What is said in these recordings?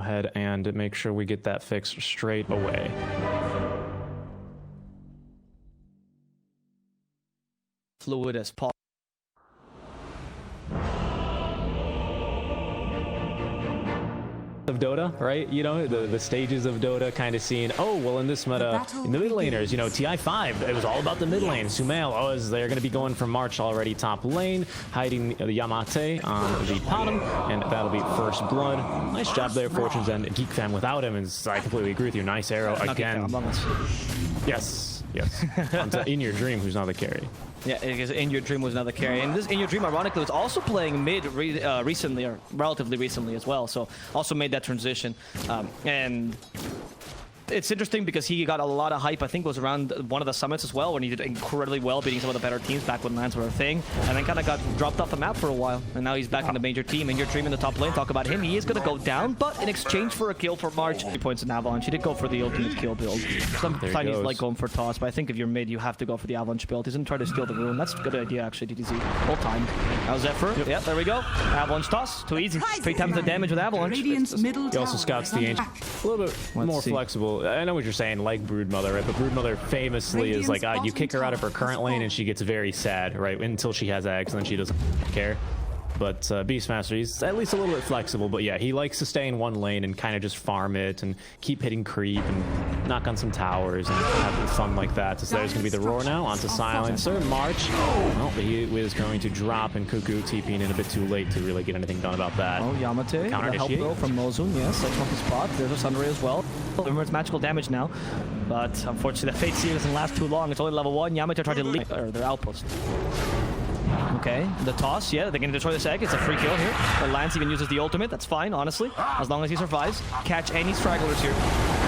ahead and make sure we get that fixed straight away. Fluid as possible. Of Dota, right? You know, the stages of Dota, kind of seeing, oh, well, in this meta, in the mid laners, you know, TI5, it was all about the mid lane. Sumail, oh, they're going to be going for March already top lane, hiding the Yamate on the bottom, and that'll be first blood. Nice job there, Fortune's End. Geek Fam without him, and I completely agree with you. Nice arrow again. Yes, yes. Onto In Your Dream, who's now the carry. Yeah, because In Your Dream was another carry. And this In Your Dream, ironically, was also playing mid recently, or relatively recently as well. So also made that transition. And it's interesting because he got a lot of hype. I think it was around one of the summits as well, when he did incredibly well, beating some of the better teams back when lands were a thing, and then kind of got dropped off the map for a while. And now he's back in the major team. In Your Dream in the top lane. Talk about him. He is going to go down, but in exchange for a kill for March, 3 points in Avalanche. He did go for the ultimate kill build. Sometimes he's like going for toss, but I think if you're mid, you have to go for the Avalanche build. He's going to try to steal the rune. That's a good idea, actually, DTZ. Full time. Now Zephyr. Yep, there we go. Avalanche toss. Too easy. 3 times the damage with Avalanche. He also scouts the Ancient. A little bit more flexible. I know what you're saying, like Broodmother, right? But Broodmother famously is like, you kick her out of her current lane and she gets very sad, right? Until she has eggs, and then she doesn't care. But Beastmaster, he's at least a little bit flexible. But yeah, he likes to stay in one lane and kind of just farm it and keep hitting creep and knock on some towers and have fun like that. So there's going to be the Roar now onto Silencer. March. Well, he is going to drop, and Cuckoo TPing in a bit too late to really get anything done about that. Oh, Yamate. Counter the help though from Mozun. Yes, that's on the spot. There's a Sunray as well. Remember, it's magical damage now. But unfortunately, the Fate Seal doesn't last too long. It's only level 1. Yamate tried to leave their outpost. Okay, the toss, yeah, they're going to destroy this egg. It's a free kill here. The Lance even uses the ultimate. That's fine, honestly, as long as he survives. Catch any stragglers here.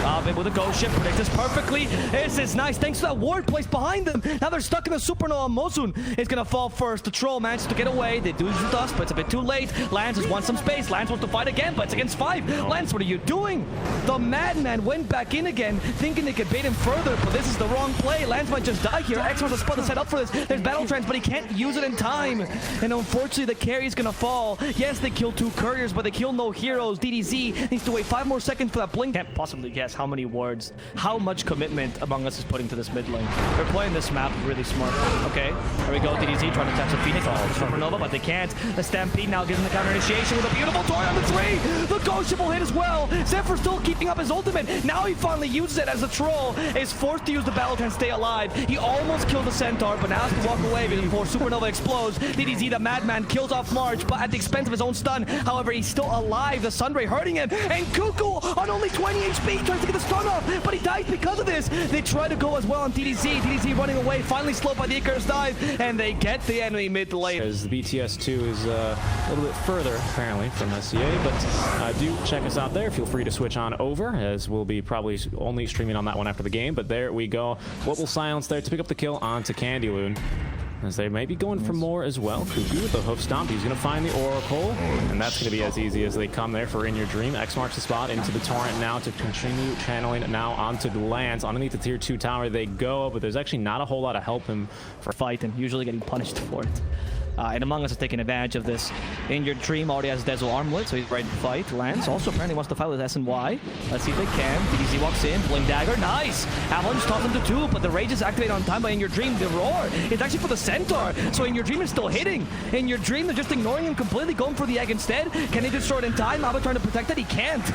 Avin with a ghost ship, predicts this perfectly. This is nice, thanks to that ward placed behind them. Now they're stuck in the supernova. Mozun is going to fall first. The troll manages to get away. They do use the dust, but it's a bit too late. Lance just wants some space. Lance wants to fight again, but it's against 5. Lance, what are you doing? The Madman went back in again, thinking they could bait him further, but this is the wrong play. Lance might just die here. X wants to spot the set up for this. There's battle trance, but he can't use it in time. And unfortunately, the carry is going to fall. Yes, they kill 2 couriers, but they kill no heroes. DDZ needs to wait 5 more seconds for that blink. Can't possibly guess how many wards, how much commitment Among Us is putting to this mid lane. They're playing this map really smart. Okay, there we go. DDZ trying to tap some Phoenix off Supernova, but they can't. The Stampede now gives them the counter initiation with a beautiful toy on the 3. The Ghost Ship will hit as well. Zephyr still keeping up his ultimate. Now he finally uses it as the troll is forced to use the battle and stay alive. He almost killed the Centaur, but now has to walk away before Supernova explodes. DDZ, the Madman, kills off March, but at the expense of his own stun. However, he's still alive. The Sunray hurting him, and Cuckoo on only 20 HP tries to get the stun off, but he dies because of this. They try to go as well on DDZ. DDZ running away, finally slowed by the Icarus dive, and they get the enemy mid lane. As the BTS2 is a little bit further, apparently, from SCA, but do check us out there. Feel free to switch on over, as we'll be probably only streaming on that one after the game, but there we go. What will silence there to pick up the kill onto Candyloon, as they may be going for more as well. Cuckoo with the hoof stomp. He's going to find the Oracle, and that's going to be as easy as they come there for In Your Dream. X marks the spot into the Torrent now to continue channeling now onto the Lance. Underneath the tier 2 tower they go, but there's actually not a whole lot to help him for fight, and usually getting punished for it. And Among Us is taking advantage of this. In Your Dream already has Dezo Armlet, so he's ready to fight. Lance also apparently wants to fight with SNY. Let's see if they can. DDZ walks in, Blink Dagger, nice! Avalanche tosses him to 2, but the Rage is activated on time by In Your Dream. The Roar, it's actually for the Centaur, so In Your Dream is still hitting. In Your Dream, they're just ignoring him completely, going for the egg instead. Can they destroy it in time? Abba trying to protect it, he can't.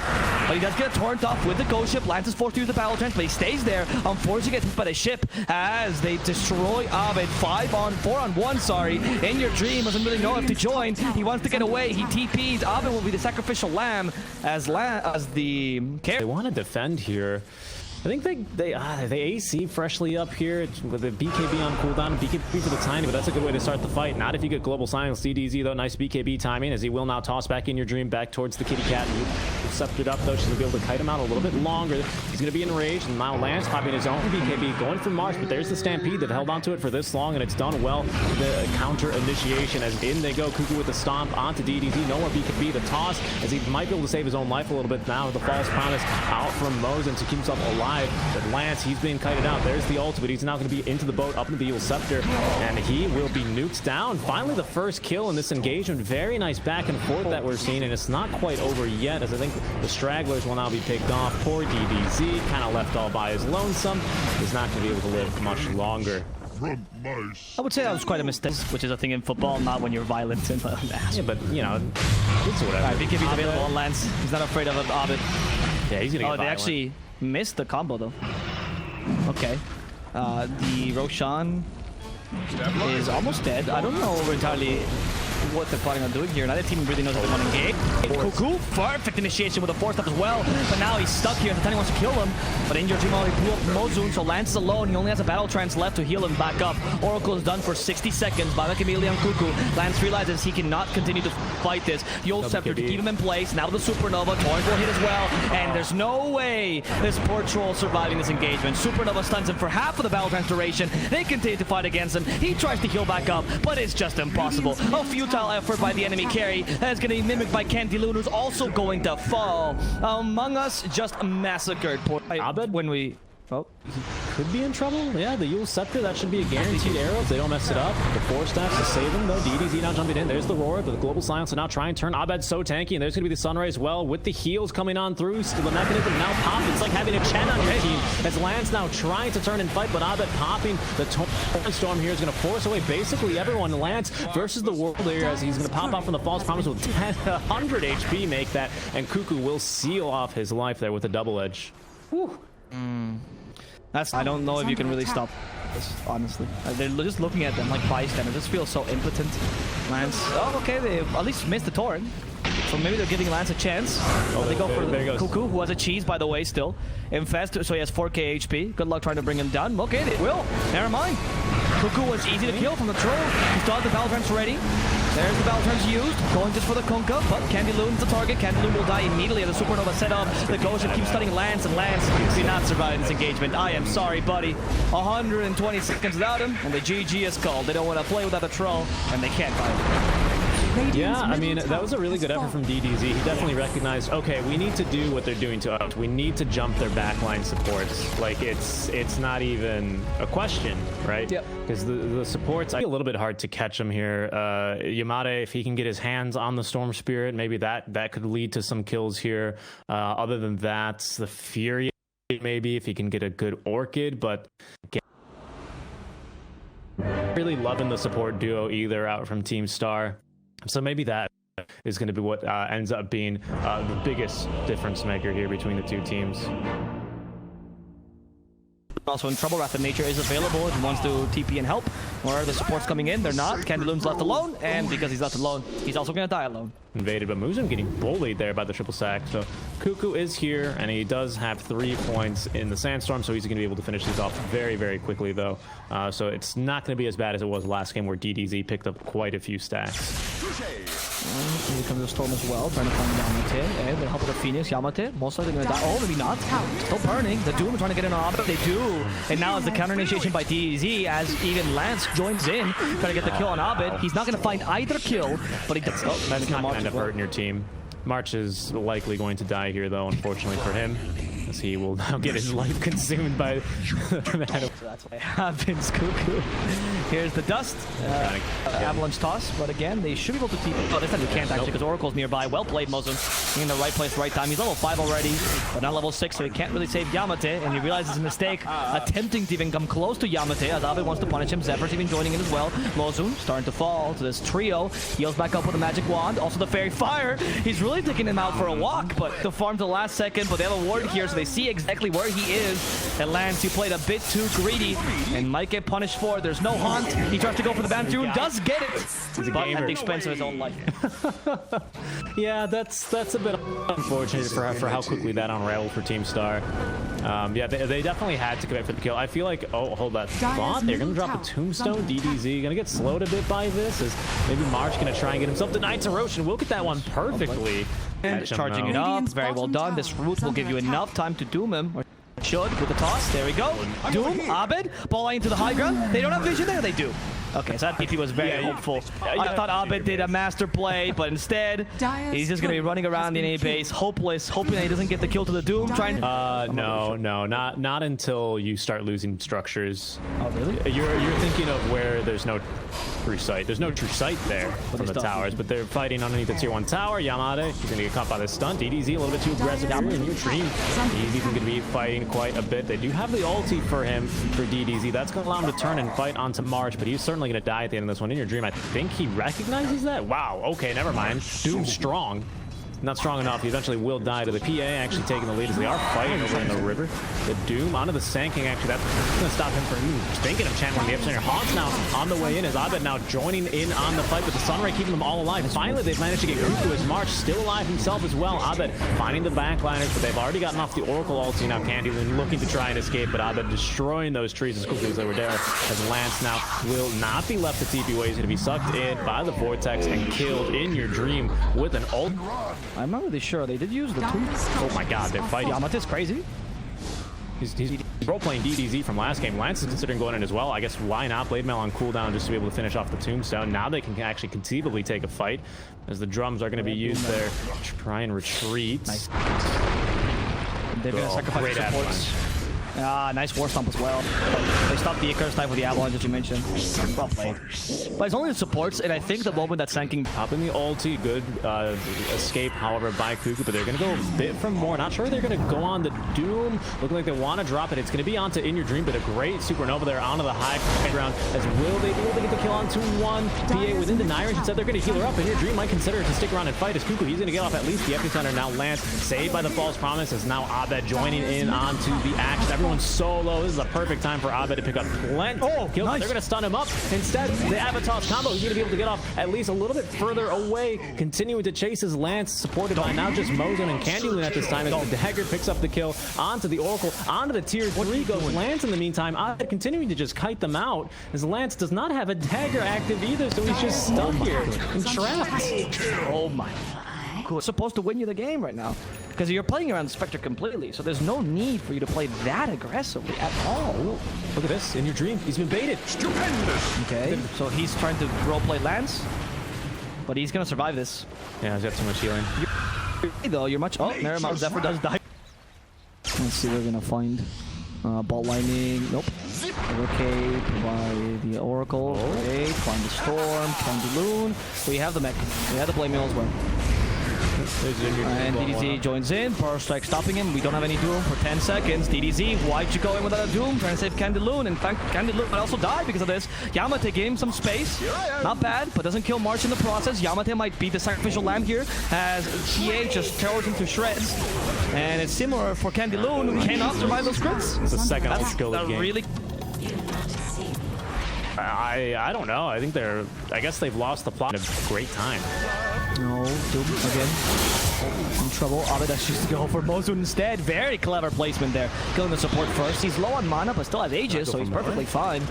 But he does get a Torrent off with the Ghost Ship. Lance is forced to use the Battle Trance, but he stays there. Unfortunately, he gets hit by the ship as they destroy Abed. 4 on 1, sorry. In Your Dream doesn't really know if to join. He wants to get away. He TPs. Abin will be the sacrificial lamb as the They want to defend here. I think they AC freshly up here with the BKB on cooldown. BKB for the tiny, but that's a good way to start the fight. Not if you get global silence. DDZ though, nice BKB timing as he will now toss back In Your Dream back towards the kitty cat. Sceptered up though, she's gonna be able to kite him out a little bit longer. He's gonna be enraged, and now Lance popping his own BKB, going for March, but there's the Stampede that held onto it for this long, and it's done well. The counter initiation as in they go. Cuckoo with the stomp onto DDZ. No more BKB. The toss as he might be able to save his own life a little bit now. The false promise out from Mosin to keep himself alive. But Lance, he's being kited out. There's the ult, but he's now going to be into the boat, up into the Evil Scepter, and he will be nuked down. Finally, the first kill in this engagement. Very nice back and forth that we're seeing, and it's not quite over yet, as I think The stragglers will now be picked off. Poor DDZ, kind of left all by his lonesome. He's not going to be able to live much longer. I would say that was quite a mistake, which is a thing in football, not when you're violent and Yeah, but, you know, it's whatever. Alright, BKB's available on Lance. He's not afraid of Abed. Yeah, he's going to get Oh, they violent. actually missed the combo, though. Okay. The Roshan is almost dead. I don't know entirely what they're planning on doing here. Neither team really knows what they want to engage. Cuckoo, perfect initiation with a 4-step as well. But now he's stuck here. Tatani wants to kill him. But injured Jim already blew up Mozun, so Lance is alone. He only has a battle trance left to heal him back up. Oracle is done for 60 seconds. Buyback immediately on Cuckoo. Lance realizes he cannot continue to fight this. The old scepter to keep him in place. Now with the Supernova. Torrent will hit as well. And there's no way this poor troll surviving this engagement. Supernova stuns him for half of the battle trance duration. They continue to fight against him. He tries to heal back up, but it's just impossible. A futile effort by the enemy carry that is going to be mimicked by Candy Loon, who's also going to fall. Among Us just massacred. Poor Abed? When we... Oh, Could be in trouble. Yeah, the Yule Scepter, that should be a guaranteed arrow if they don't mess it up. The 4 stacks to save him, though. DDZ now jumping in. There's the Roar, but the Global Silence will now try and turn Abed so tanky, and there's going to be the Sunray as well, with the heals coming on through. Still the mechanism now popped. It's like having a Chen on your team, as Lance now trying to turn and fight, but Abed popping. The Torrent Storm here is going to force away basically everyone. Lance versus the World here, as he's going to pop out from the False Promise with 100 HP, make that, and Cuckoo will seal off his life there with a double edge. Whew. I don't know if you can really stop this, honestly. They're just looking at them like bystanders. This feels so impotent. Lance, oh, okay, they at least missed the Torrent. So maybe they're giving Lance a chance. Oh, they go for the Cuckoo, who has a cheese, by the way, still. Infest, so he has 4k HP. Good luck trying to bring him down. Okay, they will. Never mind. Cuckoo was easy to kill from the troll. He still has the battle trance ready. There's the battle trance used. Going just for the Kunkka, but Candy Loon's the target. Candy Loon will die immediately as the Supernova set up. The Ghost keeps stunning Lance, and Lance did not survive this engagement. I am sorry, buddy. 120 seconds without him, and the GG is called. They don't want to play without the troll, and they can't fight him. Yeah, I mean, that was a really good effort from DDZ. He definitely recognized, okay, we need to do what they're doing to us. We need to jump their backline supports. Like, it's not even a question, right? Yep. Because the supports, I feel a little bit hard to catch them here. Yamate, if he can get his hands on the Storm Spirit, maybe that could lead to some kills here. Other than that, the Fury, maybe, if he can get a good Orchid, but... really loving the support duo either out from Team Star. So maybe that is going to be what ends up being the biggest difference maker here between the two teams. Also in trouble, Wrath of Nature is available if he wants to TP and help. Or the support's coming in, they're not. Candy Loon's left alone, and because he's left alone, he's also going to die alone. Invaded, but Muzum getting bullied there by the triple sack. So Cuckoo is here, and he does have 3 points in the Sandstorm, so he's going to be able to finish these off very, very quickly, though. So it's not going to be as bad as it was last game, where DDZ picked up quite a few stacks. Here comes the Storm as well, trying to find Yamate, and they're helping the Phoenix. Yamate, most likely going to die. Oh, maybe not. Still burning. The Doom trying to get in on Abed. They do. And now it's the counter initiation by DDZ, as even Lance joins in, trying to get the kill on Abed. He's not going to find either kill, but he does. Oh, that's not going to end up hurting your team. March is likely going to die here, though, unfortunately for him, as he will now get his life consumed by that. So that's what happens, Cuckoo. Here's the dust. Avalanche toss, but again, they should be able to keep it. Oh, this time we can't actually, because Oracle's nearby. Well played, Mozum. In the right place, right time. He's level 5 already, but not level 6, so he can't really save Yamate, and he realizes his mistake, attempting to even come close to Yamate, as Abed wants to punish him. Zephyr's even joining in as well. Mozum starting to fall to this trio. Heals back up with a magic wand. Also the Fairy Fire. He's really taking him out for a walk, but the farm to the last second, but they have a ward here, so they see exactly where he is. And Lance, who played a bit too greedy and might get punished for it. There's no haunt. He tries to go for the Bantoon, does get it, but at the expense of his own life. Yeah, that's a bit unfortunate for how quickly that unraveled for Team Star. Yeah, they definitely had to commit for the kill. I feel like, oh, hold that thought. They're going to drop a Tombstone. DDZ going to get slowed a bit by this, as maybe March going to try and get himself denied to Roche, and we'll get that one perfectly. And charging it up, very well done. This route will give you enough time to doom him. Or should, with the toss. There we go. Doom, Abed, ball into the high ground. They don't have vision there, they do. Okay, so that TP was very hopeful. I thought Abed did a master play, but instead, he's just going to be running around the A base, hopeless, hoping that he doesn't get the kill to the Doom, trying to... No, not until you start losing structures. Oh, really? You're thinking of where there's no true sight. There's no true sight there from the towers, but they're fighting underneath the tier 1 tower. Yamade, he's going to get caught by this stunt. DDZ a little bit too aggressive here in your dream. He's even going to be fighting quite a bit. They do have the ulti for him, for DDZ. That's going to allow him to turn and fight onto March, but he's certainly going to die at the end of this one. In your dream, I think he recognizes that. Wow, okay, never mind. Doom's strong. Not strong enough. He eventually will die to the PA, actually taking the lead as they are fighting over in the river. The Doom onto the Sanking, actually, that's going to stop him from thinking of channeling the Epicenter. Haunts now on the way in as Abed now joining in on the fight, but the Sunray keeping them all alive. Finally, they've managed to get Cuckoo as March, still alive himself as well. Abed finding the backliners, but they've already gotten off the Oracle ulti. Now Candy looking to try and escape, but Abed destroying those trees as quickly as they were there, as Lance now will not be left to TP away. He's going to be sucked in by the Vortex and killed in your dream with an ult. I'm not really sure. They did use the tomb. Oh my god, they're fighting. Yamate's crazy. He's role-playing DDZ from last game. Lance is considering going in as well. I guess why not? Blade Mail on cooldown just to be able to finish off the tombstone. Now they can actually conceivably take a fight as the drums are going to be used there. Try and retreat. Nice. They're going to sacrifice the supports. Nice War Stomp as well. They stopped the Icarus type with the Avalanche that you mentioned. Well played. But it's only the supports, and I think the moment that Sanking... Up in the ulti, good escape, however, by Cuckoo, but they're going to go a bit from more. Not sure they're going to go on the Doom. Looking like they want to drop it. It's going to be onto In Your Dream, but a great Supernova there onto the high ground. As will they be able to get the kill onto one PA within the Nirons? Instead, they're going to heal her up, and In Your Dream might consider to stick around and fight as Cuckoo. He's going to get off at least the Epicenter. Now Lance, saved by the False Promise, as now Abed joining in onto the axe. Everyone's so low. This is a perfect time for Abed to pick up plenty of kills. Nice. They're going to stun him up. Instead, the Avatar's combo, he's going to be able to get off at least a little bit further away, continuing to chase his Lance, supported by now just Mozen and Candyloon at this time. As the Dagger picks up the kill onto the Oracle, onto the tier 3 goes Lance in the meantime. Abed continuing to just kite them out, as Lance does not have a Dagger active either, so he's just stuck here and trapped. Oh my. Cool. It's supposed to win you the game right now, because you're playing around the Spectre completely, so there's no need for you to play that aggressively at all. Ooh. Look at this, In Your Dream, he's been baited. Stupendous! Okay, so he's trying to roleplay Lance, but he's gonna survive this. Yeah, he's got too much healing. Though you're much... Oh, Mount Zephyr does die. Let's see what we're gonna find. Ball lining, nope. Overcape by the Oracle. Great, find the Storm, Candyloon. We have the mech. We have the Blade Mail as well. And DDZ joins in. Power Strike stopping him. We don't have any Doom for 10 seconds. DDZ, why'd you go in without a Doom? Trying to save Candyloon. In fact, Candyloon might also die because of this. Yamate gave him some space. Not bad, but doesn't kill March in the process. Yamate might be the sacrificial lamb here as TA just tears him to shreds. And it's similar for Candyloon, who cannot survive those crits. It's the second skill of the game. Really... I don't know. I think I guess they've lost the plot. A great time. No, Doom again. In trouble. Abed chooses to go for Mozu instead. Very clever placement there. Killing the support first. He's low on mana, but still has Aegis, so he's perfectly fine.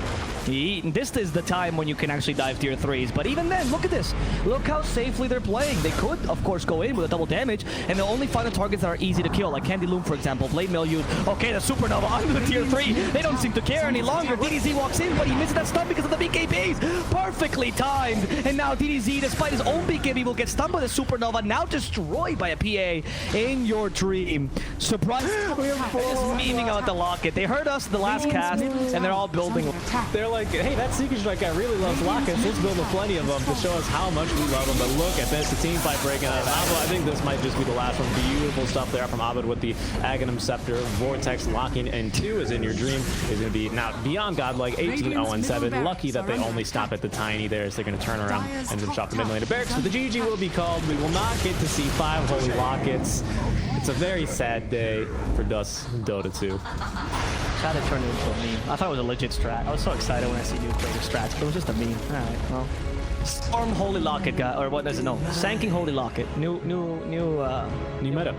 This is the time when you can actually dive tier 3s. But even then, look at this. Look how safely they're playing. They could, of course, go in with a double damage, and they'll only find the targets that are easy to kill, like Candyloon, for example. Blade Mail used. Okay, the Supernova onto the tier 3. They don't seem to care any longer. DDZ walks in, but he misses that stun because of the BKBs. Perfectly timed. And now DDZ, despite his own BKB, will get stunned by the Supernova, now destroyed by a PA In Your Dream. Surprise. They're just memeing about the Locket. They heard us the last cast, and they're all building. They're like, hey, that Seeker Strike guy really loves Lockets. Let's build plenty of them to show us how much we love them. But look at this, the team fight breaking out. I think this might just be the last one. Beautiful stuff there from Abed with the Aghanim Scepter. Vortex locking in 2 is In Your Dream. Is going to be now beyond godlike 18-0-7. Lucky that they only stop at the Tiny there, as they're going to turn around and then shop the mid lane to Barracks. But the GG will be called. We will not get to see 5 Holy Lockets. It's a very sad day for Dota 2. Sad it turned into a meme. I thought it was a legit strat. I was so excited when I see new player strats, but it was just a meme. Alright, well. Storm Holy Locket guy, or what is it? No, Sanking Holy Locket. New meta.